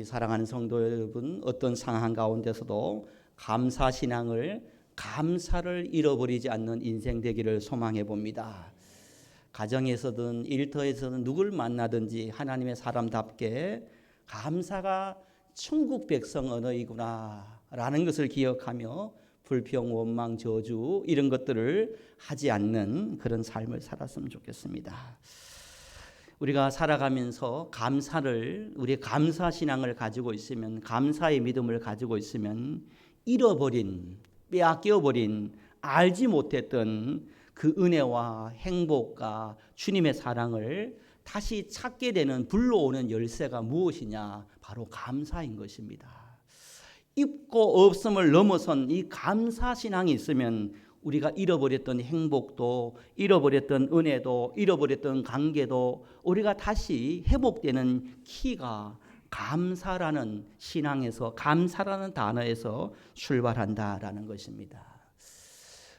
사랑하는 성도 여러분, 어떤 상황 가운데서도 감사를 잃어버리지 않는 인생 되기를 소망해 봅니다. 가정에서든 일터에서든 누굴 만나든지 하나님의 사람답게 감사가 천국 백성 언어이구나 라는 것을 기억하며 불평, 원망, 저주 이런 것들을 하지 않는 그런 삶을 살았으면 좋겠습니다. 우리가 살아가면서 우리 감사 신앙을 가지고 있으면, 감사의 믿음을 가지고 있으면 빼앗겨버린, 알지 못했던 그 은혜와 행복과 주님의 사랑을 다시 찾게 되는 불러오는 열쇠가 무엇이냐? 바로 감사인 것입니다. 있고 없음을 넘어선 이 감사 신앙이 있으면 우리가 잃어버렸던 행복도, 잃어버렸던 은혜도, 잃어버렸던 관계도 우리가 다시 회복되는 키가 감사라는 신앙에서, 감사라는 단어에서 출발한다라는 것입니다.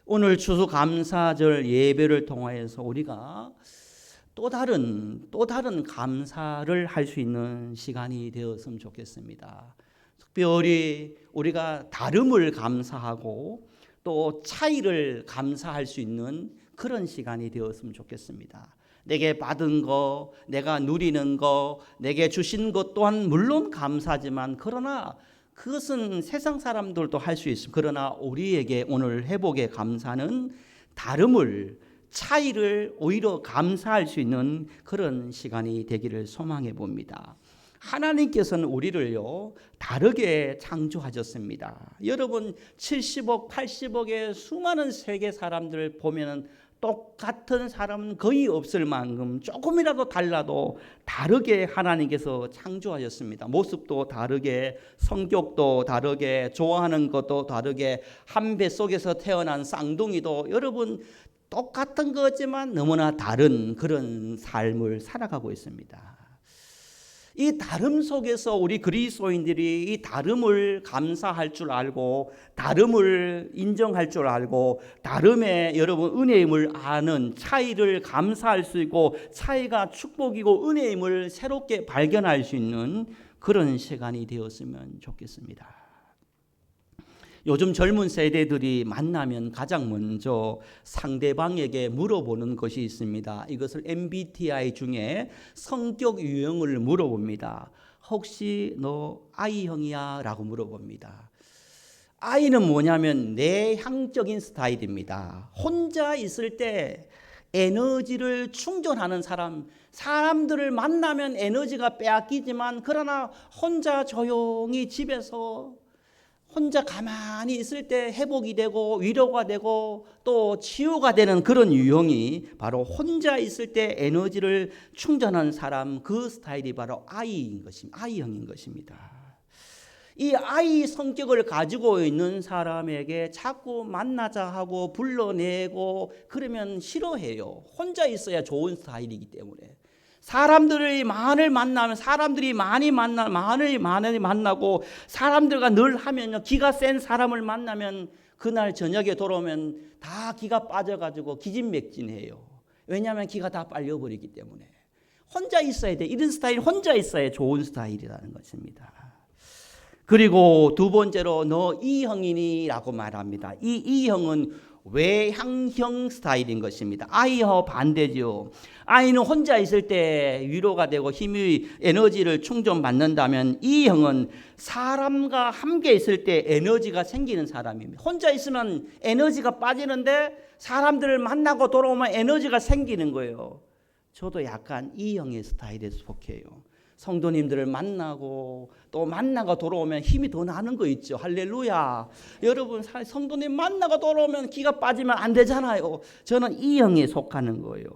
오늘 추수감사절 예배를 통하여서 우리가 또 다른 감사를 할 수 있는 시간이 되었으면 좋겠습니다. 특별히 우리가 다름을 감사하고 또 차이를 감사할 수 있는 그런 시간이 되었으면 좋겠습니다. 내게 받은 거, 내가 누리는 거, 내게 주신 것 또한 물론 감사지만, 그러나 그것은 세상 사람들도 할 수 있습니다. 그러나 우리에게 오늘 회복의 감사는 차이를 오히려 감사할 수 있는 그런 시간이 되기를 소망해 봅니다. 하나님께서는 우리를요 다르게 창조하셨습니다. 여러분 70억 80억의 수많은 세계 사람들을 보면 똑같은 사람은 거의 없을 만큼 조금이라도 달라도 다르게 하나님께서 창조하셨습니다. 모습도 다르게, 성격도 다르게, 좋아하는 것도 다르게, 한 뱃속에서 태어난 쌍둥이도 여러분 똑같은 거지만 너무나 다른 그런 삶을 살아가고 있습니다. 이 다름 속에서 우리 그리스도인들이 이 다름을 감사할 줄 알고, 다름을 인정할 줄 알고, 다름의 여러분 은혜임을 아는, 차이를 감사할 수 있고, 차이가 축복이고 은혜임을 새롭게 발견할 수 있는 그런 시간이 되었으면 좋겠습니다. 요즘 젊은 세대들이 만나면 가장 먼저 상대방에게 물어보는 것이 있습니다. 이것을 MBTI 중에 성격 유형을 물어봅니다. 혹시 너 I형이야? 라고 물어봅니다. I는 뭐냐면 내향적인 스타일입니다. 혼자 있을 때 에너지를 충전하는 사람들을 만나면 에너지가 빼앗기지만, 그러나 혼자 조용히 집에서 혼자 가만히 있을 때 회복이 되고 위로가 되고 또 치유가 되는 그런 유형이 바로 혼자 있을 때 에너지를 충전하는 사람, 그 스타일이 바로 I형인 것입니다. 이 I 성격을 가지고 있는 사람에게 자꾸 만나자 하고 불러내고 그러면 싫어해요. 혼자 있어야 좋은 스타일이기 때문에. 사람들이 많이 만나고 사람들과 늘 하면요, 기가 센 사람을 만나면 그날 저녁에 돌아오면 다 기가 빠져가지고 기진맥진해요. 왜냐하면 기가 다 빨려버리기 때문에. 혼자 있어야 돼. 이런 스타일 혼자 있어야 좋은 스타일이라는 것입니다. 그리고 두 번째로 너 E형이니? 라고 말합니다. 이 E형은 외향형 스타일인 것입니다. I와 반대죠. I는 혼자 있을 때 위로가 되고 힘이, 에너지를 충전받는다면 E형은 사람과 함께 있을 때 에너지가 생기는 사람입니다. 혼자 있으면 에너지가 빠지는데 사람들을 만나고 돌아오면 에너지가 생기는 거예요. 저도 약간 E형의 스타일에 속해요. 성도님들을 만나고 또 만나고 돌아오면 힘이 더 나는 거 있죠. 할렐루야. 여러분 성도님 만나고 돌아오면 기가 빠지면 안 되잖아요. 저는 E형에 속하는 거예요.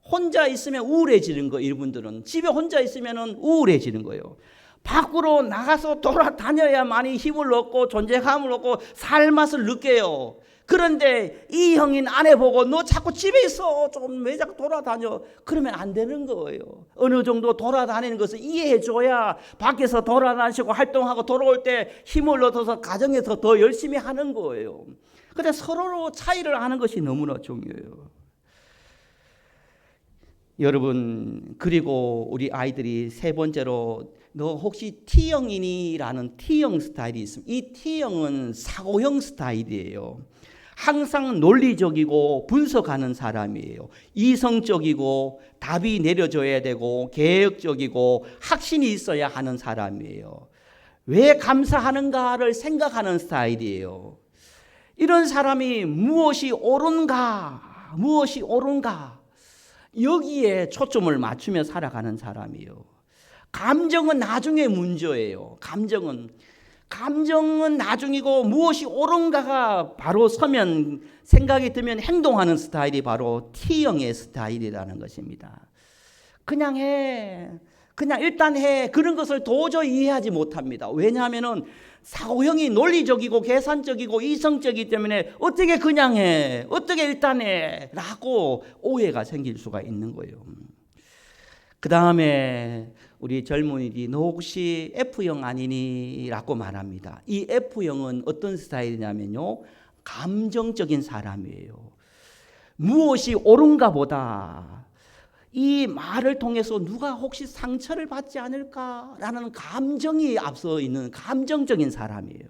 혼자 있으면 우울해지는 거예요. 이분들은 집에 혼자 있으면 우울해지는 거예요. 밖으로 나가서 돌아다녀야만이 힘을 얻고 존재감을 얻고 살 맛을 느껴요. 그런데 이 형인 아내 보고 너 자꾸 집에 있어, 좀 왜 자꾸 돌아다녀? 그러면 안 되는 거예요. 어느 정도 돌아다니는 것을 이해해줘야 밖에서 돌아다니시고 활동하고 돌아올 때 힘을 얻어서 가정에서 더 열심히 하는 거예요. 근데 서로 차이를 아는 것이 너무나 중요해요. 여러분, 그리고 우리 아이들이 세 번째로 너 혹시 T형이니라는 T형 스타일이 있습니다. 이 T형은 사고형 스타일이에요. 항상 논리적이고 분석하는 사람이에요. 이성적이고 답이 내려줘야 되고 계획적이고 확신이 있어야 하는 사람이에요. 왜 감사하는가를 생각하는 스타일이에요. 이런 사람이 무엇이 옳은가, 무엇이 옳은가 여기에 초점을 맞추며 살아가는 사람이에요. 감정은 나중에 문제예요. 감정은 나중이고 무엇이 옳은가가 바로 서면 생각이 들면 행동하는 스타일이 바로 T형의 스타일이라는 것입니다. 그냥 해. 그냥 일단 해. 그런 것을 도저히 이해하지 못합니다. 왜냐하면 사고형이 논리적이고 계산적이고 이성적이기 때문에 어떻게 그냥 해. 어떻게 일단 해. 라고 오해가 생길 수가 있는 거예요. 그 다음에 우리 젊은이들이 너 혹시 F형 아니니? 라고 말합니다. 이 F형은 어떤 스타일이냐면요. 감정적인 사람이에요. 무엇이 옳은가 보다 이 말을 통해서 누가 혹시 상처를 받지 않을까라는 감정이 앞서 있는 감정적인 사람이에요.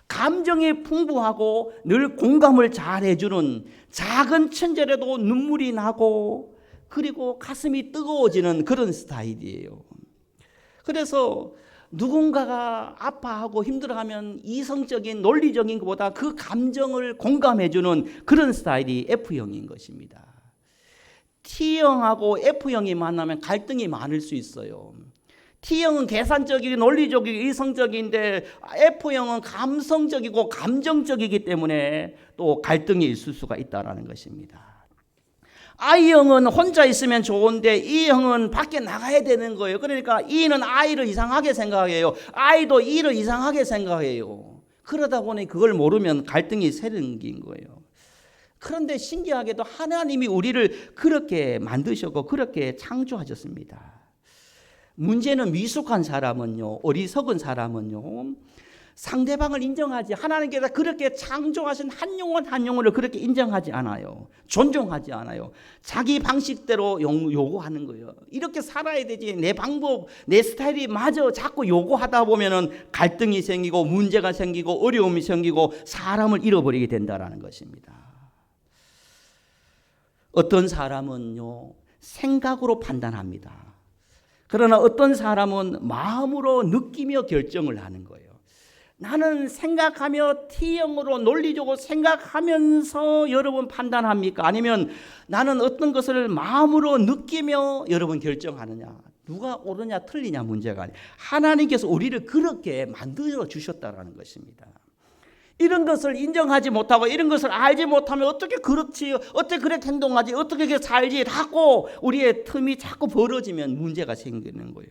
감정이 풍부하고 늘 공감을 잘 해주는 작은 천절에도 눈물이 나고 그리고 가슴이 뜨거워지는 그런 스타일이에요. 그래서 누군가가 아파하고 힘들어하면 이성적인 논리적인 것보다 그 감정을 공감해주는 그런 스타일이 F형인 것입니다. T형하고 F형이 만나면 갈등이 많을 수 있어요. T형은 계산적이고 논리적이고 이성적인데 F형은 감성적이고 감정적이기 때문에 또 갈등이 있을 수가 있다는 것입니다. I형은 혼자 있으면 좋은데 E형은 밖에 나가야 되는 거예요. 그러니까 E는 I를 이상하게 생각해요. I도 E를 이상하게 생각해요. 그러다 보니 그걸 모르면 갈등이 생긴 거예요. 그런데 신기하게도 하나님이 우리를 그렇게 만드셨고 그렇게 창조하셨습니다. 문제는 미숙한 사람은요, 어리석은 사람은요, 상대방을 인정하지 하나님께서 그렇게 창조하신 한 영혼 한 영혼을 그렇게 인정하지 않아요. 존중하지 않아요. 자기 방식대로 요구하는 거예요. 이렇게 살아야 되지 내 방법 내 스타일이 맞아 자꾸 요구하다 보면은 갈등이 생기고 문제가 생기고 어려움이 생기고 사람을 잃어버리게 된다는 것입니다. 어떤 사람은요 생각으로 판단합니다. 그러나 어떤 사람은 마음으로 느끼며 결정을 하는 거예요. 나는 생각하며 T형으로 논리적으로 생각하면서 여러분 판단합니까? 아니면 나는 어떤 것을 마음으로 느끼며 여러분 결정하느냐? 누가 옳으냐 틀리냐 문제가 아니에요. 하나님께서 우리를 그렇게 만들어 주셨다는 것입니다. 이런 것을 인정하지 못하고 이런 것을 알지 못하면 어떻게 그렇지, 어떻게 그렇게 행동하지, 어떻게 그렇게 살지 하고 우리의 틈이 자꾸 벌어지면 문제가 생기는 거예요.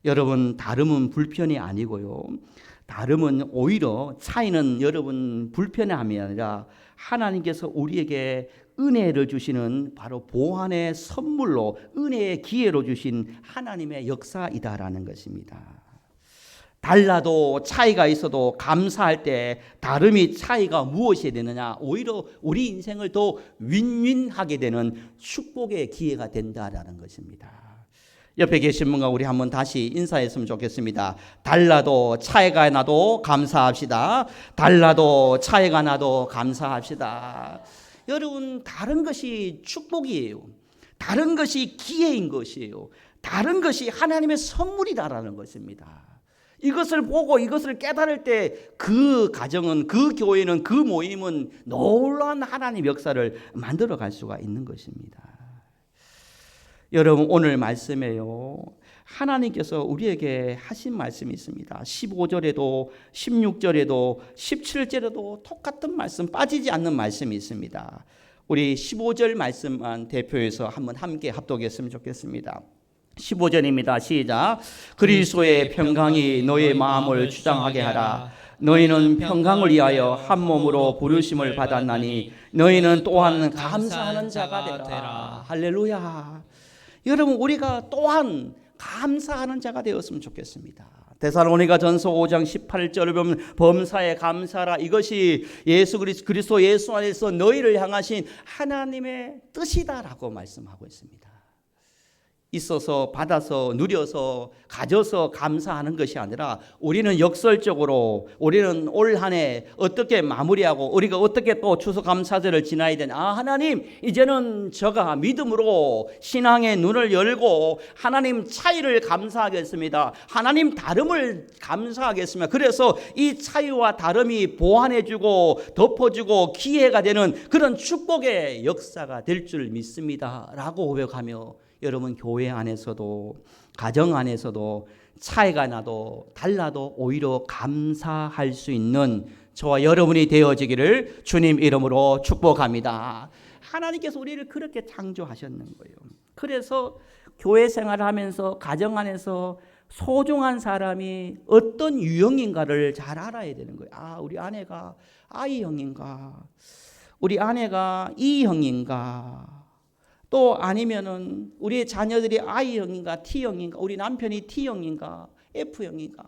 여러분 다름은 불편이 아니고요. 다름은 오히려 차이는 여러분 불편함이 아니라 하나님께서 우리에게 은혜를 주시는 바로 보완의 선물로 은혜의 기회로 주신 하나님의 역사이다라는 것입니다. 달라도 차이가 있어도 감사할 때 다름이 차이가 무엇이 되느냐 오히려 우리 인생을 더 윈윈하게 되는 축복의 기회가 된다라는 것입니다. 옆에 계신 분과 우리 한번 다시 인사했으면 좋겠습니다. 달라도 차이가 나도 감사합시다. 달라도 차이가 나도 감사합시다. 여러분 다른 것이 축복이에요. 다른 것이 기회인 것이에요. 다른 것이 하나님의 선물이다라는 것입니다. 이것을 보고 이것을 깨달을 때 그 가정은 그 교회는 그 모임은 놀라운 하나님 역사를 만들어 갈 수가 있는 것입니다. 여러분 오늘 말씀에요 하나님께서 우리에게 하신 말씀이 있습니다. 15절에도 16절에도 17절에도 똑같은 말씀 빠지지 않는 말씀이 있습니다. 우리 15절 말씀만 대표해서 한번 함께 합독했으면 좋겠습니다. 15절입니다. 시작. 그리스도의 평강이 너의 마음을 주장하게 하라. 너희는 평강을 위하여 한 몸으로 부르심을 받았나니 너희는 또한 감사하는 자가 되라. 할렐루야. 여러분 우리가 또한 감사하는 자가 되었으면 좋겠습니다. 데살로니가 전서 5장 18절을 보면 범사에 감사하라. 이것이 예수 그리스도 예수 안에서 너희를 향하신 하나님의 뜻이다라고 말씀하고 있습니다. 있어서 받아서 누려서 가져서 감사하는 것이 아니라 우리는 역설적으로 우리는 올 한 해 어떻게 마무리하고 우리가 어떻게 또 추수감사절을 지나야 되냐. 하나님 이제는 저가 믿음으로 신앙의 눈을 열고 하나님 차이를 감사하겠습니다. 하나님 다름을 감사하겠습니다. 그래서 이 차이와 다름이 보완해주고 덮어주고 기회가 되는 그런 축복의 역사가 될 줄 믿습니다 라고 고백하며 여러분 교회 안에서도 가정 안에서도 차이가 나도 달라도 오히려 감사할 수 있는 저와 여러분이 되어지기를 주님 이름으로 축복합니다. 하나님께서 우리를 그렇게 창조하셨는 거예요. 그래서 교회 생활을 하면서 가정 안에서 소중한 사람이 어떤 유형인가를 잘 알아야 되는 거예요. 아, 우리 아내가 I형인가? 우리 아내가 E형인가? 또 아니면은 우리 자녀들이 I형인가 T형인가, 우리 남편이 T형인가 F형인가.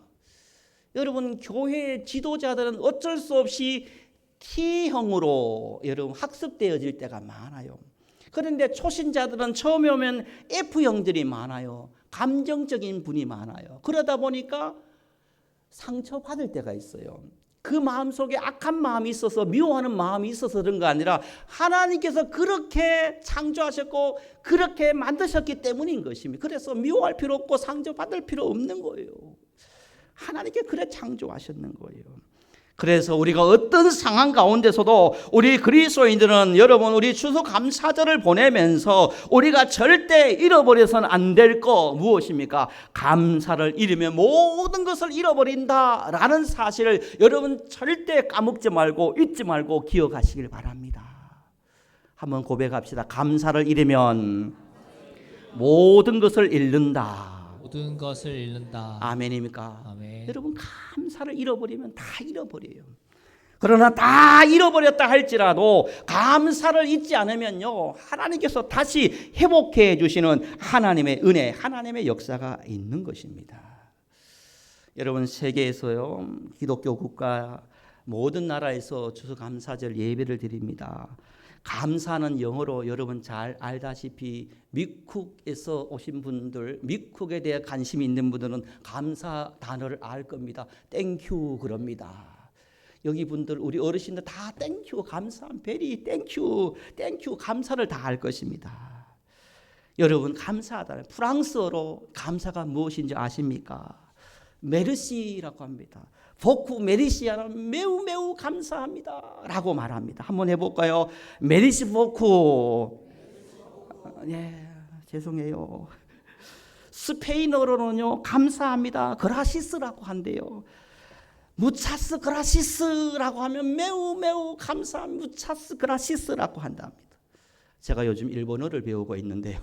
여러분 교회 지도자들은 어쩔 수 없이 T형으로 여러분 학습되어질 때가 많아요. 그런데 초신자들은 처음에 오면 F형들이 많아요. 감정적인 분이 많아요. 그러다 보니까 상처받을 때가 있어요. 그 마음속에 악한 마음이 있어서 미워하는 마음이 있어서 그런 거 아니라 하나님께서 그렇게 창조하셨고 그렇게 만드셨기 때문인 것입니다. 그래서 미워할 필요 없고 상처받을 필요 없는 거예요. 하나님께 그래 창조하셨는 거예요. 그래서 우리가 어떤 상황 가운데서도 우리 그리스도인들은 여러분 우리 추수감사절을 보내면서 우리가 절대 잃어버려서는 안 될 거 무엇입니까? 감사를 잃으면 모든 것을 잃어버린다라는 사실을 여러분 절대 까먹지 말고 잊지 말고 기억하시길 바랍니다. 한번 고백합시다. 감사를 잃으면 모든 것을 잃는다. 모든 것을 잃는다. 아멘입니까? 아멘. 여러분 감사를 잃어버리면 다 잃어버려요. 그러나 다 잃어버렸다 할지라도 감사를 잊지 않으면요 하나님께서 다시 회복해 주시는 하나님의 은혜, 하나님의 역사가 있는 것입니다. 여러분 세계에서요 기독교 국가 모든 나라에서 추수감사절 예배를 드립니다. 감사는 영어로 여러분 잘 알다시피 미국에서 오신 분들, 미국에 대해 관심이 있는 분들은 감사 단어를 알 겁니다. 땡큐 그럽니다. 여기 분들 우리 어르신들 다 땡큐 감사 베리 땡큐 땡큐 감사를 다 알 것입니다. 여러분 감사하다 프랑스어로 감사가 무엇인지 아십니까? 메르시라고 합니다. 보쿠 메리시아는 매우 매우 감사합니다 라고 말합니다. 한번 해볼까요? 메리시 보쿠. 네, 죄송해요. 스페인어로는요 감사합니다 그라시스라고 한대요. 무차스 그라시스라고 하면 매우 매우 감사합니다. 무차스 그라시스라고 한답니다. 제가 요즘 일본어를 배우고 있는데요.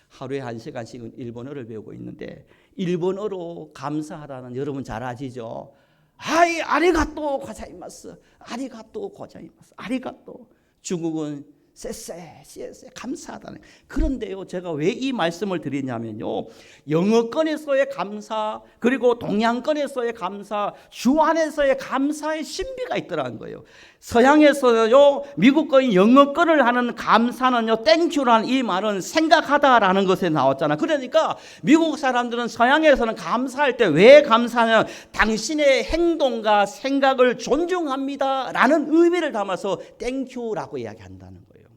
하루에 1시간씩은 일본어를 배우고 있는데 일본어로 감사하다는 여러분 잘 아시죠? 아이 아리가또 고자이마스 아리가또 고자이마스 아리가또. 중국은 세세 시에세 감사하다는. 그런데요 제가 왜 이 말씀을 드리냐면요 영어권에서의 감사 그리고 동양권에서의 감사 주 안에서의 감사의 신비가 있더라는 거예요. 서양에서요 미국권 영어권을 하는 감사는요 땡큐라는 이 말은 생각하다라는 것에 나왔잖아. 그러니까 미국 사람들은 서양에서는 감사할 때 왜 감사하냐 당신의 행동과 생각을 존중합니다 라는 의미를 담아서 땡큐라고 이야기한다는 거예요.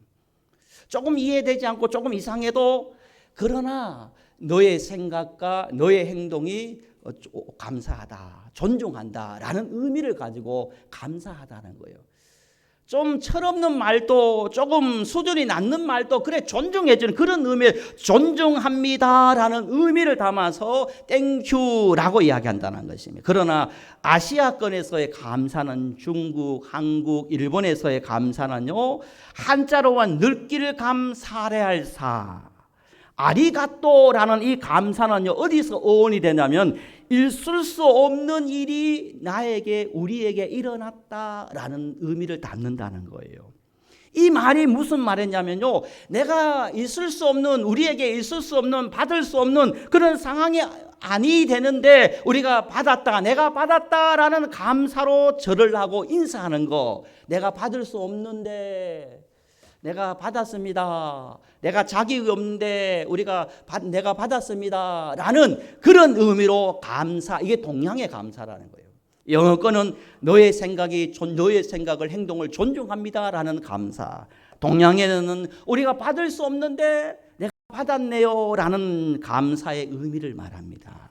조금 이해되지 않고 조금 이상해도 그러나 너의 생각과 너의 행동이 감사하다, 존중한다라는 의미를 가지고 감사하다는 거예요. 좀 철없는 말도 조금 수준이 낮는 말도 그래 존중해주는 그런 의미에 존중합니다라는 의미를 담아서 땡큐라고 이야기한다는 것입니다. 그러나 아시아권에서의 감사는 중국, 한국, 일본에서의 감사는요 한자로와 늙기를 감사래할 사 아리가또라는 이 감사는요 어디서 어원이 되냐면 있을 수 없는 일이 나에게 우리에게 일어났다라는 의미를 담는다는 거예요. 이 말이 무슨 말이냐면요 내가 있을 수 없는 우리에게 있을 수 없는 받을 수 없는 그런 상황이 아니 되는데 우리가 받았다 내가 받았다라는 감사로 절을 하고 인사하는 거. 내가 받을 수 없는데 내가 받았습니다. 내가 자격이 없는데 내가 받았습니다. 라는 그런 의미로 감사, 이게 동양의 감사라는 거예요. 영어 거는 너의 생각을 행동을 존중합니다. 라는 감사. 동양에는 우리가 받을 수 없는데 내가 받았네요. 라는 감사의 의미를 말합니다.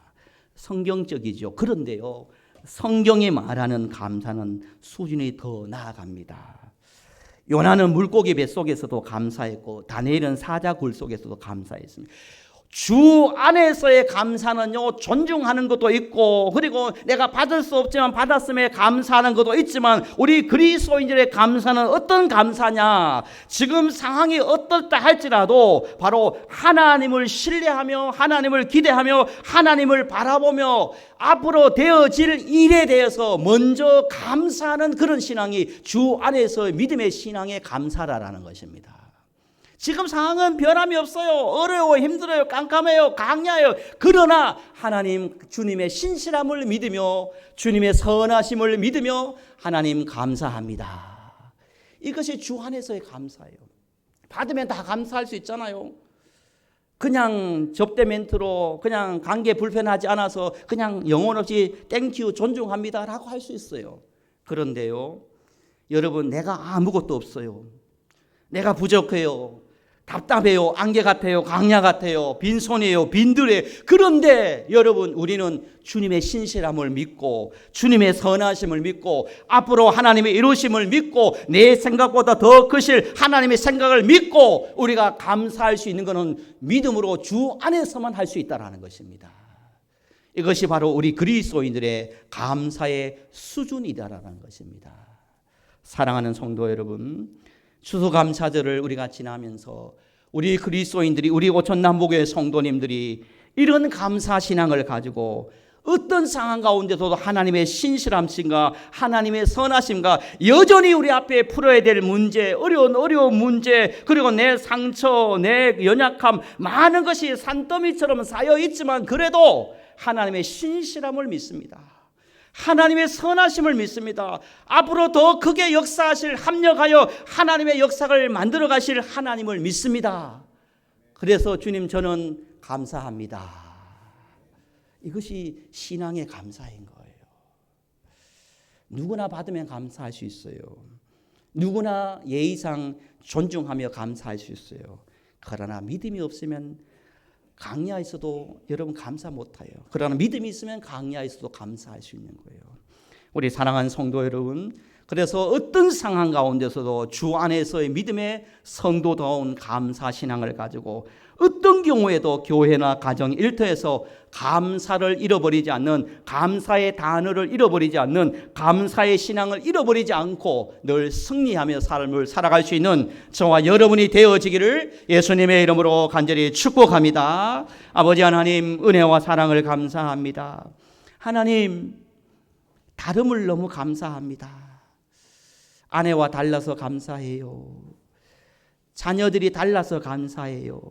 성경적이죠. 그런데요, 성경이 말하는 감사는 수준이 더 나아갑니다. 요나는 물고기 뱃속에서도 감사했고 다니엘은 사자 굴 속에서도 감사했습니다. 주 안에서의 감사는요, 존중하는 것도 있고, 그리고 내가 받을 수 없지만 받았음에 감사하는 것도 있지만, 우리 그리스도인들의 감사는 어떤 감사냐? 지금 상황이 어떻다 할지라도 바로 하나님을 신뢰하며 하나님을 기대하며 하나님을 바라보며 앞으로 되어질 일에 대해서 먼저 감사하는 그런 신앙이 주 안에서의 믿음의 신앙의 감사라는 것입니다. 지금 상황은 변함이 없어요. 어려워, 힘들어요, 깜깜해요, 강야해요. 그러나 하나님, 주님의 신실함을 믿으며 주님의 선하심을 믿으며 하나님 감사합니다. 이것이 주 안에서의 감사예요. 받으면 다 감사할 수 있잖아요. 그냥 접대 멘트로 그냥 관계 불편하지 않아서 그냥 영혼 없이 땡큐 존중합니다 라고 할 수 있어요. 그런데요, 여러분, 내가 아무것도 없어요. 내가 부족해요. 답답해요. 안개 같아요. 강야 같아요. 빈손이에요. 빈들이에요. 그런데 여러분, 우리는 주님의 신실함을 믿고 주님의 선하심을 믿고 앞으로 하나님의 이루심을 믿고 내 생각보다 더 크실 하나님의 생각을 믿고 우리가 감사할 수 있는 것은 믿음으로 주 안에서만 할 수 있다는 것입니다. 이것이 바로 우리 그리스도인들의 감사의 수준이다라는 것입니다. 사랑하는 성도 여러분, 추수감사절을 우리가 지나면서 우리 그리스도인들이, 우리 오천남북의 성도님들이 이런 감사신앙을 가지고 어떤 상황 가운데서도 하나님의 신실함과 하나님의 선하심과 여전히 우리 앞에 풀어야 될 문제, 어려운 문제, 그리고 내 상처, 내 연약함, 많은 것이 산더미처럼 쌓여 있지만 그래도 하나님의 신실함을 믿습니다. 하나님의 선하심을 믿습니다. 앞으로 더 크게 역사하실, 합력하여 하나님의 역사를 만들어 가실 하나님을 믿습니다. 그래서 주님, 저는 감사합니다. 이것이 신앙의 감사인 거예요. 누구나 받으면 감사할 수 있어요. 누구나 예의상 존중하며 감사할 수 있어요. 그러나 믿음이 없으면 강야에서도 여러분 감사 못해요. 그러나 믿음이 있으면 강야에서도 감사할 수 있는 거예요. 우리 사랑하는 성도 여러분, 그래서 어떤 상황 가운데서도 주 안에서의 믿음의 성도다운 감사 신앙을 가지고 어떤 경우에도 교회나 가정 일터에서 감사를 잃어버리지 않는, 감사의 단어를 잃어버리지 않는, 감사의 신앙을 잃어버리지 않고 늘 승리하며 삶을 살아갈 수 있는 저와 여러분이 되어지기를 예수님의 이름으로 간절히 축복합니다. 아버지 하나님, 은혜와 사랑을 감사합니다. 하나님, 다름을 너무 감사합니다. 아내와 달라서 감사해요. 자녀들이 달라서 감사해요.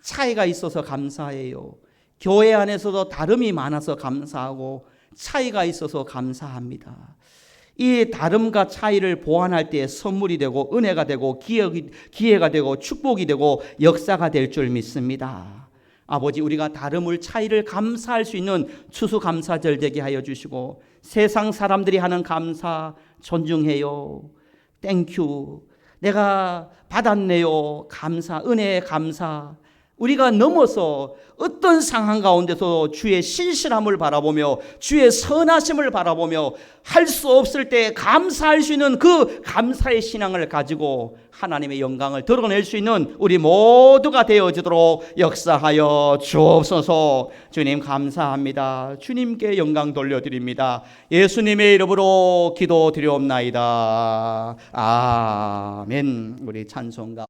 차이가 있어서 감사해요. 교회 안에서도 다름이 많아서 감사하고 차이가 있어서 감사합니다. 이 다름과 차이를 보완할 때 선물이 되고 은혜가 되고 기회가 되고 축복이 되고 역사가 될 줄 믿습니다. 아버지, 우리가 다름을, 차이를 감사할 수 있는 추수감사절 되게 하여 주시고 세상 사람들이 하는 감사 존중해요. 땡큐. 내가 받았네요. 감사, 은혜의 감사. 우리가 넘어서 어떤 상황 가운데서 주의 신실함을 바라보며 주의 선하심을 바라보며 할 수 없을 때 감사할 수 있는 그 감사의 신앙을 가지고 하나님의 영광을 드러낼 수 있는 우리 모두가 되어지도록 역사하여 주옵소서. 주님 감사합니다. 주님께 영광 돌려드립니다. 예수님의 이름으로 기도드리옵나이다. 아멘. 우리 찬송가